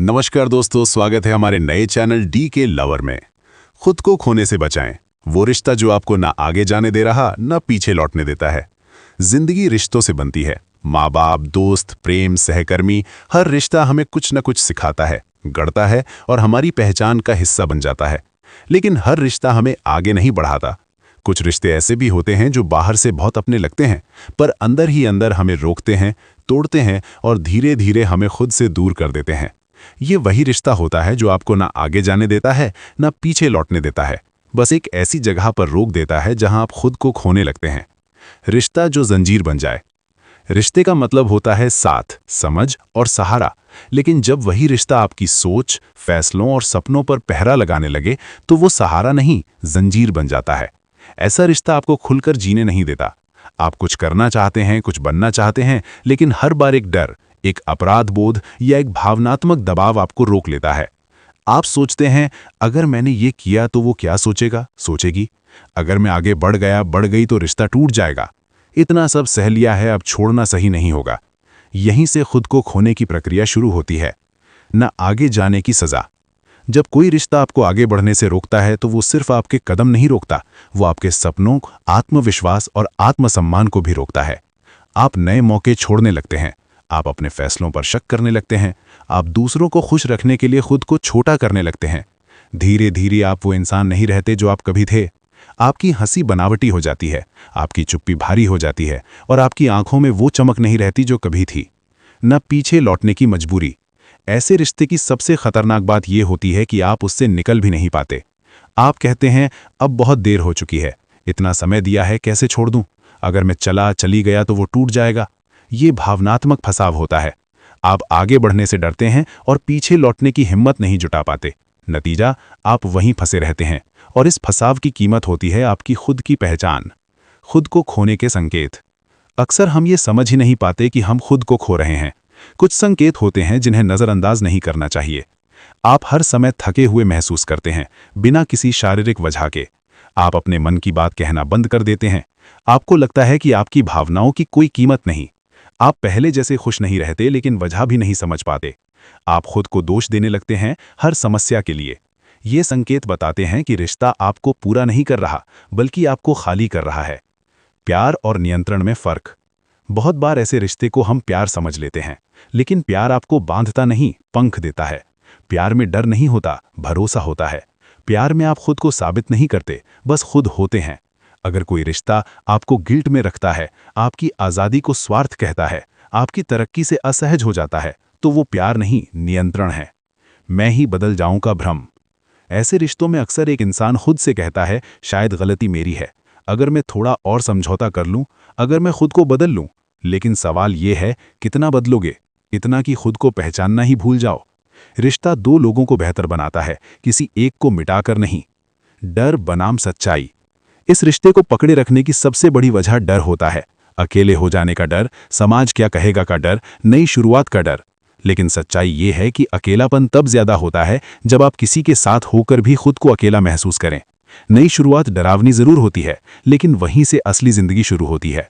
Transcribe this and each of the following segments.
नमस्कार दोस्तों, स्वागत है हमारे नए चैनल डी के लवर में। खुद को खोने से बचाएं, वो रिश्ता जो आपको ना आगे जाने दे रहा ना पीछे लौटने देता है। जिंदगी रिश्तों से बनती है। माँ बाप, दोस्त, प्रेम, सहकर्मी, हर रिश्ता हमें कुछ न कुछ सिखाता है, गढ़ता है और हमारी पहचान का हिस्सा बन जाता है। लेकिन हर रिश्ता हमें आगे नहीं बढ़ाता। कुछ रिश्ते ऐसे भी होते हैं जो बाहर से बहुत अपने लगते हैं, पर अंदर ही अंदर हमें रोकते हैं, तोड़ते हैं और धीरे धीरे हमें खुद से दूर कर देते हैं। ये वही रिश्ता होता है जो आपको ना आगे जाने देता है ना पीछे लौटने देता है, बस एक ऐसी जगह पर रोक देता है जहां आप खुद को खोने लगते हैं। रिश्ता जो जंजीर बन जाए। रिश्ते का मतलब होता है साथ, समझ और सहारा। लेकिन जब वही रिश्ता आपकी सोच, फैसलों और सपनों पर पहरा लगाने लगे तो वो सहारा नहीं, जंजीर बन जाता है। ऐसा रिश्ता आपको खुलकर जीने नहीं देता। आप कुछ करना चाहते हैं, कुछ बनना चाहते हैं, लेकिन हर बार एक डर, एक अपराध बोध या एक भावनात्मक दबाव आपको रोक लेता है। आप सोचते हैं, अगर मैंने ये किया तो वो क्या सोचेगा, सोचेगी। अगर मैं आगे बढ़ गया, बढ़ गई तो रिश्ता टूट जाएगा। इतना सब सह लिया है, अब छोड़ना सही नहीं होगा। यहीं से खुद को खोने की प्रक्रिया शुरू होती है। न आगे जाने की सजा। जब कोई रिश्ता आपको आगे बढ़ने से रोकता है तो वो सिर्फ आपके कदम नहीं रोकता, वो आपके सपनों, आत्मविश्वास और आत्मसम्मान को भी रोकता है। आप नए मौके छोड़ने लगते हैं, आप अपने फैसलों पर शक करने लगते हैं, आप दूसरों को खुश रखने के लिए खुद को छोटा करने लगते हैं। धीरे धीरे आप वो इंसान नहीं रहते जो आप कभी थे। आपकी हंसी बनावटी हो जाती है, आपकी चुप्पी भारी हो जाती है और आपकी आंखों में वो चमक नहीं रहती जो कभी थी। न पीछे लौटने की मजबूरी। ऐसे रिश्ते की सबसे खतरनाक बात यह होती है कि आप उससे निकल भी नहीं पाते। आप कहते हैं, अब बहुत देर हो चुकी है, इतना समय दिया है, कैसे छोड़ दूं? अगर मैं चली गया तो वो टूट जाएगा। ये भावनात्मक फंसाव होता है। आप आगे बढ़ने से डरते हैं और पीछे लौटने की हिम्मत नहीं जुटा पाते। नतीजा, आप वहीं फंसे रहते हैं और इस फंसाव की कीमत होती है आपकी खुद की पहचान। खुद को खोने के संकेत। अक्सर हम ये समझ ही नहीं पाते कि हम खुद को खो रहे हैं। कुछ संकेत होते हैं जिन्हें नज़रअंदाज नहीं करना चाहिए। आप हर समय थके हुए महसूस करते हैं, बिना किसी शारीरिक वजह के। आप अपने मन की बात कहना बंद कर देते हैं। आपको लगता है कि आपकी भावनाओं की कोई कीमत नहीं। आप पहले जैसे खुश नहीं रहते, लेकिन वजह भी नहीं समझ पाते। आप खुद को दोष देने लगते हैं हर समस्या के लिए। ये संकेत बताते हैं कि रिश्ता आपको पूरा नहीं कर रहा, बल्कि आपको खाली कर रहा है। प्यार और नियंत्रण में फर्क। बहुत बार ऐसे रिश्ते को हम प्यार समझ लेते हैं, लेकिन प्यार आपको बांधता नहीं, पंख देता है। प्यार में डर नहीं होता, भरोसा होता है। प्यार में आप खुद को साबित नहीं करते, बस खुद होते हैं। अगर कोई रिश्ता आपको गिल्ट में रखता है, आपकी आज़ादी को स्वार्थ कहता है, आपकी तरक्की से असहज हो जाता है, तो वो प्यार नहीं, नियंत्रण है। मैं ही बदल जाऊं का भ्रम। ऐसे रिश्तों में अक्सर एक इंसान खुद से कहता है, शायद गलती मेरी है, अगर मैं थोड़ा और समझौता कर लूं, अगर मैं खुद को बदल लूं। लेकिन सवाल ये है, कितना बदलोगे? इतना कि खुद को पहचानना ही भूल जाओ। रिश्ता दो लोगों को बेहतर बनाता है, किसी एक को मिटाकर नहीं। डर बनाम सच्चाई। इस रिश्ते को पकड़े रखने की सबसे बड़ी वजह डर होता है। अकेले हो जाने का डर, समाज क्या कहेगा का डर, नई शुरुआत का डर। लेकिन सच्चाई ये है कि अकेलापन तब ज्यादा होता है जब आप किसी के साथ होकर भी खुद को अकेला महसूस करें। नई शुरुआत डरावनी जरूर होती है, लेकिन वहीं से असली जिंदगी शुरू होती है।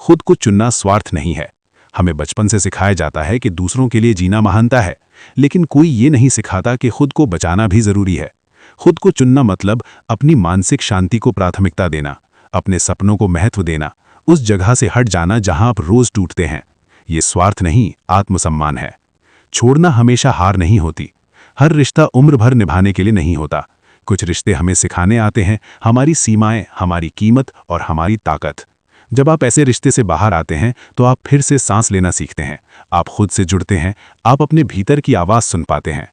खुद को चुनना स्वार्थ नहीं है। हमें बचपन से सिखाया जाता है कि दूसरों के लिए जीना महानता है, लेकिन कोई ये नहीं सिखाता कि खुद को बचाना भी जरूरी है। खुद को चुनना मतलब अपनी मानसिक शांति को प्राथमिकता देना, अपने सपनों को महत्व देना, उस जगह से हट जाना जहां आप रोज टूटते हैं। ये स्वार्थ नहीं, आत्मसम्मान है। छोड़ना हमेशा हार नहीं होती। हर रिश्ता उम्र भर निभाने के लिए नहीं होता। कुछ रिश्ते हमें सिखाने आते हैं हमारी सीमाएं, हमारी कीमत और हमारी ताकत। जब आप ऐसे रिश्ते से बाहर आते हैं तो आप फिर से सांस लेना सीखते हैं, आप खुद से जुड़ते हैं, आप अपने भीतर की आवाज सुन पाते हैं।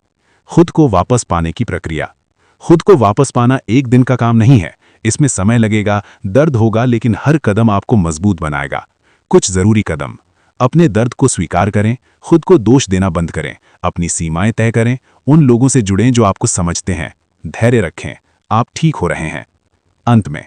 खुद को वापस पाने की प्रक्रिया। खुद को वापस पाना एक दिन का काम नहीं है। इसमें समय लगेगा, दर्द होगा, लेकिन हर कदम आपको मजबूत बनाएगा। कुछ जरूरी कदम। अपने दर्द को स्वीकार करें, खुद को दोष देना बंद करें, अपनी सीमाएं तय करें, उन लोगों से जुड़ें जो आपको समझते हैं, धैर्य रखें, आप ठीक हो रहे हैं। अंत में,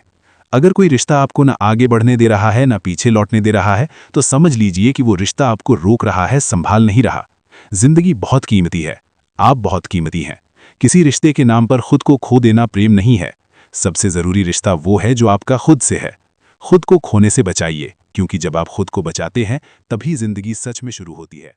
अगर कोई रिश्ता आपको न आगे बढ़ने दे रहा है, न पीछे लौटने दे रहा है, तो समझ लीजिए कि वो रिश्ता आपको रोक रहा है, संभाल नहीं रहा। जिंदगी बहुत कीमती है, आप बहुत कीमती हैं। किसी रिश्ते के नाम पर खुद को खो देना प्रेम नहीं है। सबसे जरूरी रिश्ता वो है जो आपका खुद से है। खुद को खोने से बचाइए, क्योंकि जब आप खुद को बचाते हैं तभी जिंदगी सच में शुरू होती है।